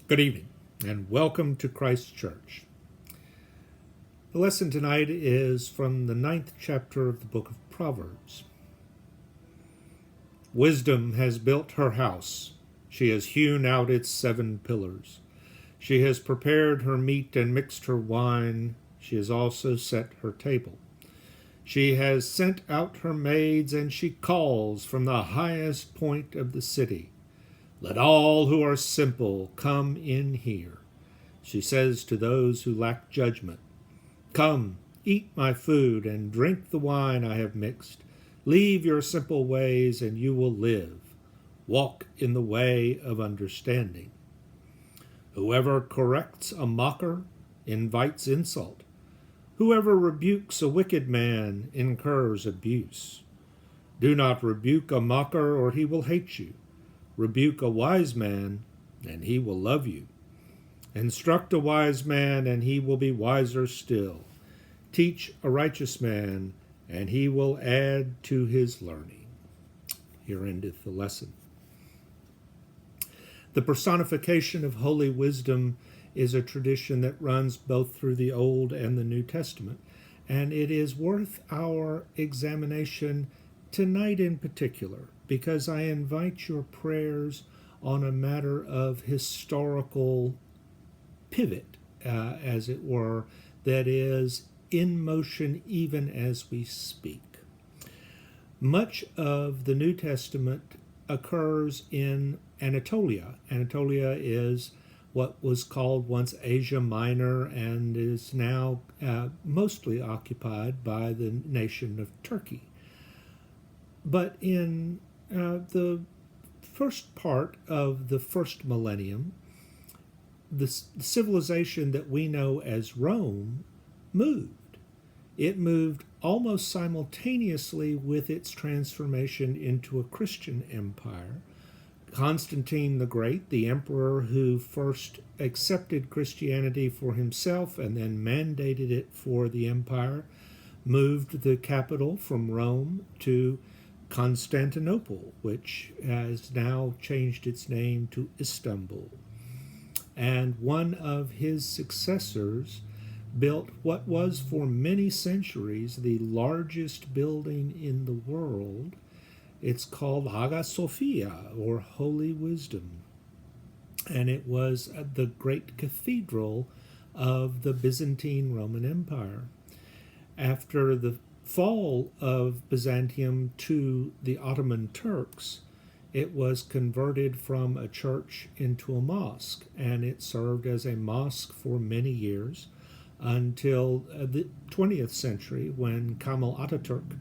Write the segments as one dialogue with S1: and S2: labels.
S1: Good evening, and welcome to Christ Church. The lesson tonight is from the 9th chapter of the book of Proverbs. Wisdom has built her house. She has hewn out its 7 pillars. She has prepared her meat and mixed her wine. She has also set her table. She has sent out her maids, and she calls from the highest point of the city. Let all who are simple come in here. She says to those who lack judgment, come, eat my food and drink the wine I have mixed. Leave your simple ways and you will live. Walk in the way of understanding. Whoever corrects a mocker invites insult. Whoever rebukes a wicked man incurs abuse. Do not rebuke a mocker or he will hate you. Rebuke a wise man, and he will love you. Instruct a wise man, and he will be wiser still. Teach a righteous man, and he will add to his learning. Here endeth the lesson. The personification of holy wisdom is a tradition that runs both through the Old and the New Testament, and it is worth our examination tonight in particular, because I invite your prayers on a matter of historical pivot, as it were, that is in motion even as we speak. Much of the New Testament occurs in Anatolia. Anatolia is what was called once Asia Minor and is now mostly occupied by the nation of Turkey. But in the first part of the first millennium, the civilization that we know as Rome moved. It moved almost simultaneously with its transformation into a Christian empire. Constantine the Great, the emperor who first accepted Christianity for himself and then mandated it for the empire, moved the capital from Rome to Constantinople, which has now changed its name to Istanbul. And one of his successors built what was for many centuries the largest building in the world. It's called Hagia Sophia, or Holy Wisdom. And it was the great cathedral of the Byzantine Roman Empire. After the fall of Byzantium to the Ottoman Turks, it was converted from a church into a mosque, and it served as a mosque for many years until the 20th century, when Kemal Ataturk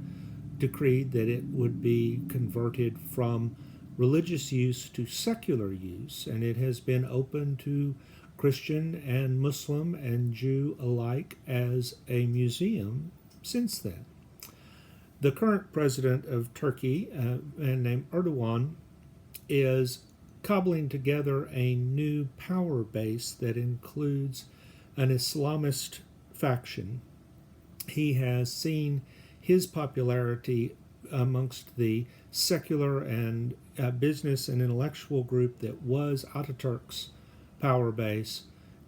S1: decreed that it would be converted from religious use to secular use, and it has been open to Christian and Muslim and Jew alike as a museum since then. The current president of Turkey, a man named Erdogan, is cobbling together a new power base that includes an Islamist faction. He has seen his popularity amongst the secular and business and intellectual group that was Ataturk's power base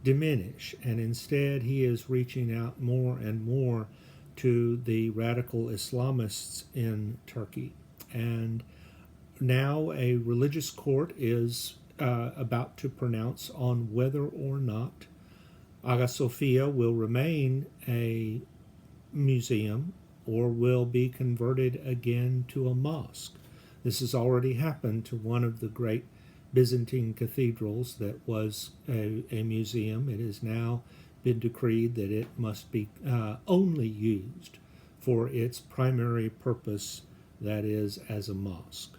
S1: diminish, and instead he is reaching out more and more to the radical Islamists in Turkey. And now a religious court is about to pronounce on whether or not Hagia Sophia will remain a museum or will be converted again to a mosque. This has already happened to one of the great Byzantine cathedrals that was a museum. It has now been decreed that it must be only used for its primary purpose, that is, as a mosque.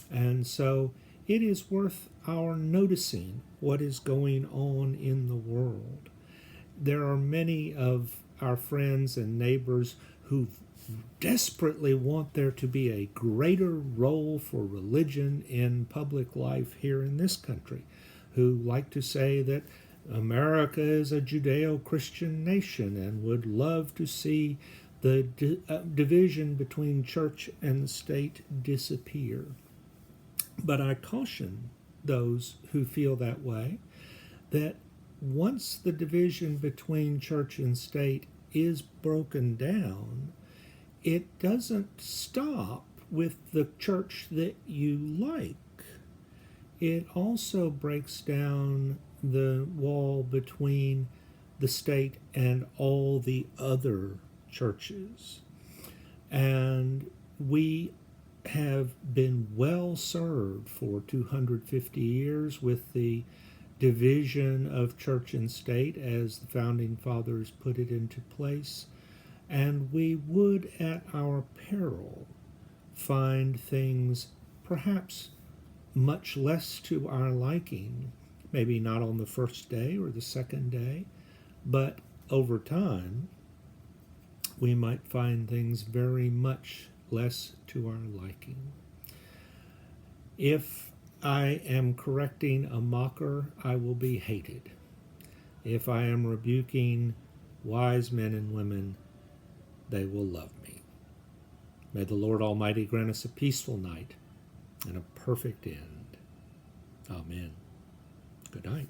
S1: And so it is worth our noticing what is going on in the world. There are many of our friends and neighbors who desperately want there to be a greater role for religion in public life here in this country, who like to say that America is a Judeo-Christian nation and would love to see the division between church and state disappear. But I caution those who feel that way that once the division between church and state is broken down, it doesn't stop with the church that you like. It also breaks down the wall between the state and all the other churches. And we have been well served for 250 years with the division of church and state as the founding fathers put it into place, and we would at our peril find things perhaps much less to our liking, maybe not on the first day or the second day, but over time we might find things very much less to our liking. If I am correcting a mocker, I will be hated. If I am rebuking wise men and women, they will love me. May the Lord Almighty grant us a peaceful night and a perfect end. Amen. Good night.